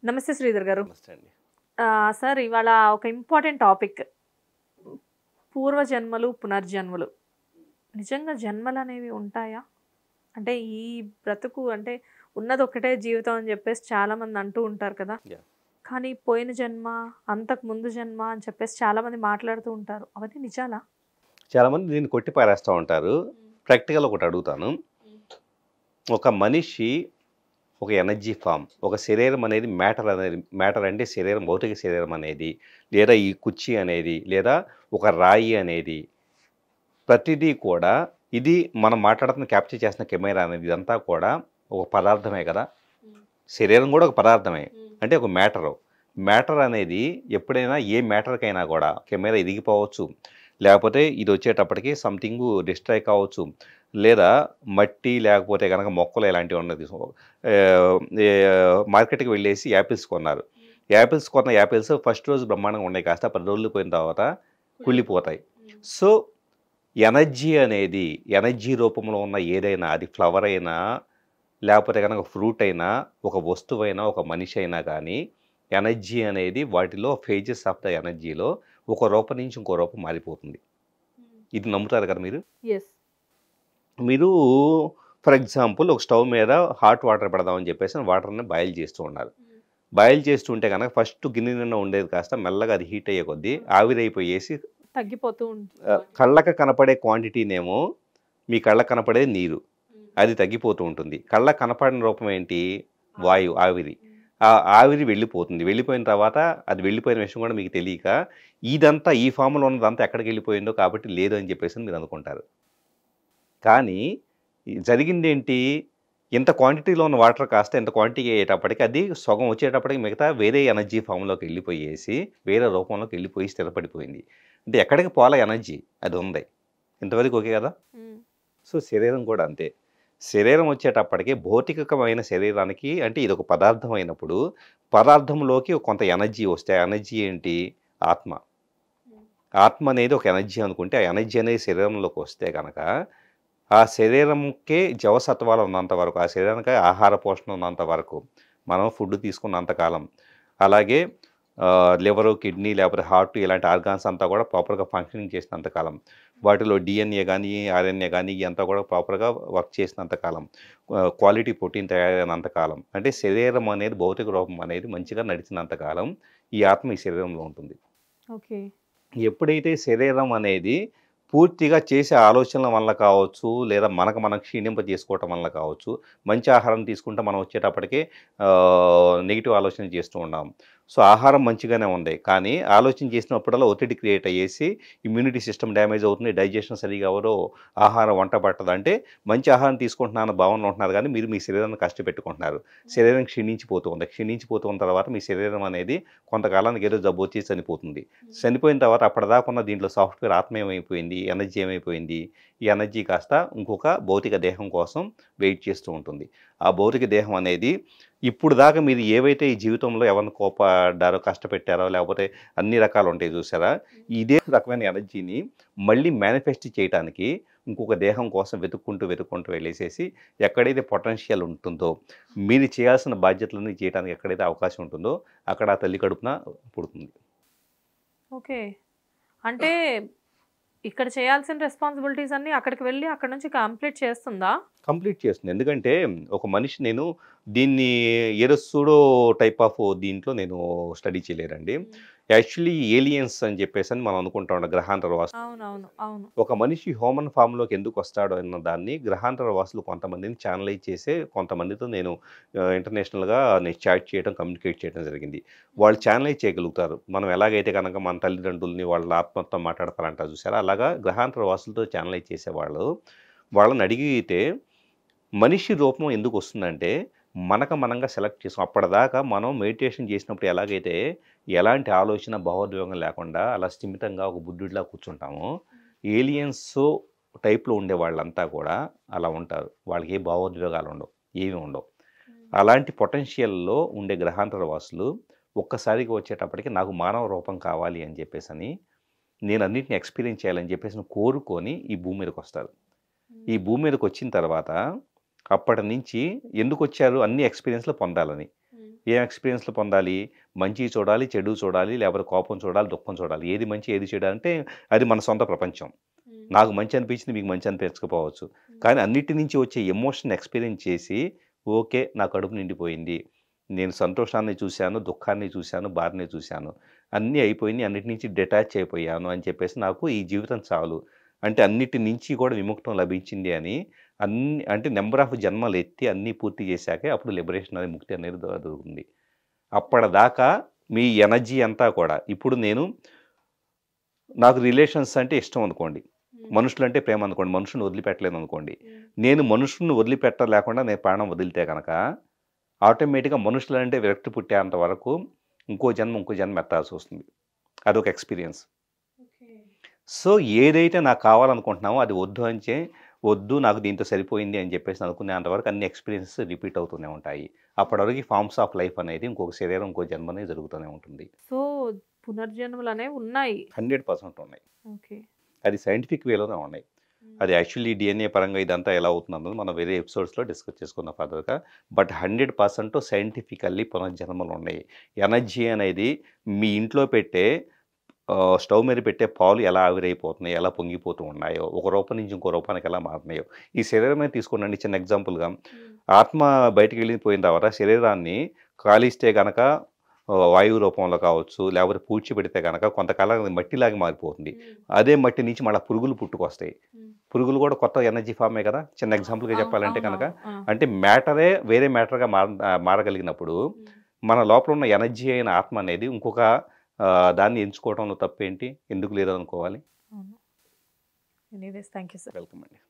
నమస్తే శ్రీధర్ గారు. నమస్తే అండి. సార్ ఇవాళ ఒక ఇంపార్టెంట్ టాపిక్. పూర్వజన్మలు, పునర్జన్మలు. నిజంగా జన్మలనేవి ఉంటాయా? అంటే ఈ బ్రతుకు అంటే ఉన్నది ఒకటే జీవితం అని చెప్పేసి చాలామంది అంటూ ఉంటారు కదా! యాహ్! కానీ పోయిన జన్మ, అంతకు ముందు జన్మ అని చెప్పేసి చాలామంది మాట్లాడుతూ ఉంటారు. అవన్నీ నిజాలా? చాలామంది దీన్ని కొట్టి పారేస్తా ఉంటారు. ప్రాక్టికల్ ఒకటి అడుగుతాను. ఒక మనిషి ఒక ఎనర్జీ ఫామ్, ఒక శరీరం అనేది మ్యాటర్ అంటే శరీరం, భౌతిక శరీరం అనేది, లేదా ఈ కుర్చీ అనేది, లేదా ఒక రాయి అనేది, ప్రతిదీ కూడా ఇది మనం మాట్లాడుతున్న క్యాప్చర్ చేసిన కెమెరా అనేది ఇదంతా కూడా ఒక పదార్థమే కదా! శరీరం కూడా ఒక పదార్థమే. అంటే ఒక మ్యాటర్ అనేది ఎప్పుడైనా ఏ మ్యాటర్కైనా కూడా కెమెరా ఎదిగిపోవచ్చు, లేకపోతే ఇది వచ్చేటప్పటికి సంథింగ్ డిస్ట్రాయ్ కావచ్చు, లేదా మట్టి లేకపోతే కనుక మొక్కలు ఇలాంటివి ఉన్నది. మార్కెట్కి వెళ్ళేసి యాపిల్స్ కొన్నారు. యాపిల్స్ ఫస్ట్ రోజు బ్రహ్మాండంగా ఉన్నాయి, కాస్త 10 రోజులు పోయిన తర్వాత కుళ్ళిపోతాయి. సో ఎనర్జీ అనేది ఎనర్జీ రూపంలో ఉన్న ఏదైనా, అది ఫ్లవర్ అయినా లేకపోతే కనుక ఫ్రూట్ అయినా, ఒక వస్తువైనా, ఒక మనిషి అయినా కానీ ఎనర్జీ అనేది వాటిలో ఫేజెస్ ఆఫ్ ద ఎనర్జీలో ఒక రూపం నుంచి ఇంకో రూపం మారిపోతుంది. ఇది నమ్ముతారు కదా మీరు? ఎస్. మీరు ఫర్ ఎగ్జాంపుల్ ఒక స్టవ్ మీద హాట్ వాటర్ పెడదామని చెప్పేసి వాటర్ని బాయిల్ చేస్తూ ఉన్నారు. బాయిల్ చేస్తుంటే కనుక ఫస్ట్ గిన్నె నిండా ఉండేది కాస్త మెల్లగా అది హీట్ అయ్యే కొద్దీ ఆవిరైపోయేసి తగ్గిపోతూ ఉంటుంది. కళ్ళకు కనపడే క్వాంటిటీనేమో మీ కళ్ళకు కనపడేది నీరు, అది తగ్గిపోతూ ఉంటుంది. కళ్ళకు కనపడిన రూపం ఏంటి? వాయువు, ఆవిరి. ఆ ఆవిరి వెళ్ళిపోతుంది. వెళ్ళిపోయిన తర్వాత అది వెళ్ళిపోయిన విషయం కూడా మీకు తెలియక ఇదంతా ఈ ఫామ్లో ఉన్నదంతా ఎక్కడికి వెళ్ళిపోయిందో కాబట్టి లేదు అని చెప్పేసి మీరు అనుకుంటారు. కానీ జరిగింది ఏంటి? ఇంత క్వాంటిటీలో ఉన్న వాటర్ కాస్త ఇంత క్వాంటిటీ అయ్యేటప్పటికి అది సగం వచ్చేటప్పటికి మిగతా వేరే ఎనర్జీ ఫామ్లోకి వెళ్ళిపోయేసి వేరే రూపంలోకి వెళ్ళిపోయి స్థిరపడిపోయింది. అంటే ఎక్కడికి పోల ఎనర్జీ అది ఉంది. ఇంతవరకు ఓకే కదా? సో శరీరం కూడా అంతే. శరీరం వచ్చేటప్పటికి భౌతికమైన శరీరానికి, అంటే ఇది ఒక పదార్థం అయినప్పుడు పదార్థంలోకి కొంత ఎనర్జీ వస్తే ఆ ఎనర్జీ ఏంటి? ఆత్మ. ఆత్మ అనేది ఒక ఎనర్జీ అనుకుంటే ఆ ఎనర్జీ అనేది శరీరంలోకి వస్తే కనుక ఆ శరీరంకే జవసత్వాలు ఉన్నంత వరకు, ఆ శరీరానికి ఆహార పోషణ ఉన్నంత వరకు, మనం ఫుడ్ తీసుకున్నంతకాలం, అలాగే లివరు, కిడ్నీ లేకపోతే హార్ట్ ఇలాంటి ఆర్గాన్స్ అంతా కూడా ప్రాపర్గా ఫంక్షనింగ్ చేసినంతకాలం, వాటిలో డిఎన్ఏ కానీ ఆర్ఎన్ఏ కానీ ఇదంతా కూడా ప్రాపర్గా వర్క్ చేసినంతకాలం, క్వాలిటీ ప్రోటీన్ తయారైనంతకాలం, అంటే శరీరం అనేది భౌతిక రూపం అనేది మంచిగా నడిచినంతకాలం ఈ ఆత్మ ఈ శరీరంలో ఉంటుంది. ఓకే. ఎప్పుడైతే శరీరం అనేది పూర్తిగా చేసే ఆలోచనల వల్ల కావచ్చు, లేదా మనం క్షీణింపజేసుకోవటం వల్ల కావచ్చు, మంచి ఆహారం తీసుకుంటే మనం వచ్చేటప్పటికి నెగిటివ్ ఆలోచన చేస్తూ ఉన్నాం. సో ఆహారం మంచిగానే ఉంది, కానీ ఆలోచన చేసినప్పుడల్లా ఒత్తిడి క్రియేట్ అయ్యేసి ఇమ్యూనిటీ సిస్టమ్ డ్యామేజ్ అవుతుంది, డైజెషన్ సరిగా ఎవరో ఆహారం వంట పట్టదు. అంటే మంచి ఆహారం తీసుకుంటున్నాను భావన ఉంటున్నారు, కానీ మీరు మీ శరీరాన్ని కష్టపెట్టుకుంటున్నారు. శరీరం క్షీణించిపోతున్న తర్వాత మీ శరీరం అనేది కొంతకాలానికి ఏదో జబ్బు వచ్చి చనిపోతుంది. చనిపోయిన తర్వాత అప్పటిదాకా ఉన్న దీంట్లో సాఫ్ట్వేర్ ఆత్మ ఏమైపోయింది, ఎనర్జీ ఏమైపోయింది? ఈ ఎనర్జీ కాస్త ఇంకొక భౌతిక దేహం కోసం వెయిట్ చేస్తూ ఉంటుంది. ఆ భౌతిక దేహం అనేది ఇప్పుడు దాకా మీరు ఏవైతే ఈ జీవితంలో ఎవరిని కోపడ్డారో, కష్టపెట్టారో, లేకపోతే అన్ని రకాలు ఉంటాయి చూసారా, ఇదే రకమైన ఎనర్జీని మళ్ళీ మేనిఫెస్ట్ చేయడానికి ఇంకొక దేహం కోసం వెతుక్కుంటూ వెళ్ళేసేసి ఎక్కడైతే పొటెన్షియల్ ఉంటుందో, మీరు చేయాల్సిన బాధ్యతలన్నీ చేయడానికి ఎక్కడైతే అవకాశం ఉంటుందో అక్కడ ఆ తల్లి కడుపున పుడుతుంది. ఓకే. అంటే ఇక్కడ చేయాల్సిన రెస్పాన్సిబిలిటీస్ అన్నీ అక్కడికి వెళ్ళి అక్కడ నుంచి కంప్లీట్ చేస్తుందా? కంప్లీట్ చేస్తుంది. ఎందుకంటే ఒక మనిషి, నేను దీన్ని ఏదో సూడో టైప్ ఆఫ్ దీంట్లో నేను స్టడీ చేయలేనండి. యాక్చువల్లీ ఏలియన్స్ అని చెప్పేసి మనం అనుకుంటా ఉంటాం, గ్రహాంతర వాసులు. అవును. ఒక మనిషి హ్యూమన్ ఫామ్లోకి ఎందుకు వస్తాడో అన్న దాన్ని గ్రహాంతర వాసులు కొంతమందిని ఛానలైజ్ చేసే, కొంతమందితో నేను ఇంటర్నేషనల్గా చాట్ చేయడం, కమ్యూనికేట్ చేయడం జరిగింది. వాళ్ళు ఛానలైజ్ చేయగలుగుతారు. మనం ఎలాగైతే కనుక మన తల్లిదండ్రుల్ని వాళ్ళ ఆత్మతో మాట్లాడతారంటారు చూసారా, అలాగా గ్రహాంతర వాసులతో ఛానలైజ్ చేసేవాళ్ళు వాళ్ళని అడిగితే మనిషి రూపం ఎందుకు వస్తుందంటే మనంగా సెలెక్ట్ చేసాం. అప్పటిదాకా మనం మెడిటేషన్ చేసినప్పుడు ఎలాగైతే ఎలాంటి ఆలోచన భావోద్వేగం లేకుండా అలా స్థిమితంగా ఒక బుద్ధుడిలా కూర్చుంటామో, ఏలియన్స్ టైప్లో ఉండే వాళ్ళంతా కూడా అలా ఉంటారు. వాళ్ళకి ఏ భావోద్వేగాలు ఉండవు, ఏమి ఉండవు. అలాంటి పొటెన్షియల్లో ఉండే గ్రహాంతర వాసులు ఒక్కసారిగా వచ్చేటప్పటికి నాకు మానవ రూపం కావాలి అని చెప్పేసి, నేను అన్నింటిని ఎక్స్పీరియన్స్ చేయాలని చెప్పేసి కోరుకొని ఈ భూమి మీదకి వస్తారు. ఈ భూమి మీదకి వచ్చిన తర్వాత అప్పటి నుంచి ఎందుకు వచ్చారు? అన్ని ఎక్స్పీరియన్స్లు పొందాలని. ఏం ఎక్స్పీరియన్స్లు పొందాలి? మంచి చూడాలి, చెడు చూడాలి, లేకపోతే కోపం చూడాలి, దుఃఖం చూడాలి. ఏది మంచి, ఏది చెడు అంటే అది మన సొంత ప్రపంచం. నాకు మంచి అనిపించింది, మీకు మంచి అనిపించకపోవచ్చు. కానీ అన్నిటి నుంచి వచ్చే ఎమోషన్ ఎక్స్పీరియన్స్ చేసి, ఓకే, నా కడుపు నిండిపోయింది. నేను సంతోషాన్ని చూశాను, దుఃఖాన్ని చూశాను, బాధని చూశాను. అన్నీ అయిపోయినాయి, అన్నిటి నుంచి డిటాచ్ అయిపోయాను అని చెప్పేసి నాకు ఈ జీవితం చాలు. అంటే అన్నిటి నుంచి కూడా విముక్తం లభించింది అని అంటే నెంబర్ ఆఫ్ జన్మలు ఎత్తి అన్నీ పూర్తి చేశాకే అప్పుడు లిబరేషన్ అనేది, ముక్తి అనేది దొరుకుతుంది. అప్పటిదాకా మీ ఎనర్జీ అంతా కూడా ఇప్పుడు నాకు రిలేషన్స్ అంటే ఇష్టం అనుకోండి, మనుషులు అంటే ప్రేమ అనుకోండి, మనుషుని వదిలిపెట్టలేను అనుకోండి. నేను మనుషుని వదిలిపెట్టలేకుండా నేను ప్రాణం వదిలితే కనుక ఆటోమేటిక్గా మనుషులు అంటే విరక్తి పుట్టేంత వరకు ఇంకో జన్మ ఎత్తాల్సి వస్తుంది. అదొక ఎక్స్పీరియన్స్. సో ఏదైతే నాకు కావాలనుకుంటున్నామో అది వద్దు, నాకు దీంతో సరిపోయింది అని చెప్పేసి అనుకునేంతవరకు అన్ని ఎక్స్పీరియన్సెస్ రిపీట్ అవుతూనే ఉంటాయి. అప్పటివరకు ఫార్మ్స్ ఆఫ్ లైఫ్ అనేది ఇంకొక శరీరం, ఇంకో జన్మ అనేది జరుగుతూనే ఉంటుంది. సో పునర్జన్మలు అనేవి ఉన్నాయి, 100% ఉన్నాయి. ఓకే, అది సైంటిఫిక్ వేలోనే ఉన్నాయి. అది యాక్చువల్లీ డిఎన్ఏ పరంగా ఇదంతా ఎలా అవుతుంది అన్నది మనం వేరే ఎపిసోడ్స్లో డిస్కస్ చేసుకున్న ఫర్దర్గా. బట్ 100% సైంటిఫికల్లీ పునర్జన్మలు ఉన్నాయి. ఎనర్జీ అనేది మీ ఇంట్లో పెట్టే స్టవ్ మీద పెట్టే పాలు ఎలా ఆవిరైపోతున్నాయో, ఎలా పొంగిపోతూ ఉన్నాయో, ఒక రూపం నుంచి ఇంకో రూపానికి ఎలా మారుతున్నాయో, ఈ శరీరమే తీసుకోండి. చిన్న ఎగ్జాంపుల్గా ఆత్మ బయటికి వెళ్ళిపోయిన తర్వాత శరీరాన్ని కాలిస్తే కనుక వాయువు రూపంలో కావచ్చు, లేకపోతే పూడ్చిపెడితే కనుక కొంతకాలం మట్టిలాగా మారిపోతుంది. అదే మట్టి నుంచి మళ్ళీ పురుగులు పుట్టుకొస్తాయి. పురుగులు కూడా కొత్త ఎనర్జీ ఫామే కదా. చిన్న ఎగ్జాంపుల్గా చెప్పాలంటే కనుక, అంటే మ్యాటరే వేరే మ్యాటర్గా మారగలిగినప్పుడు మన లోపల ఉన్న ఎనర్జీ అయిన ఆత్మ అనేది ఇంకొక దాన్ని ఎంచుకోవడంలో తప్పేంటి? ఎందుకు లేదనుకోవాలి? Anyways, thank you sir. Welcome అండి.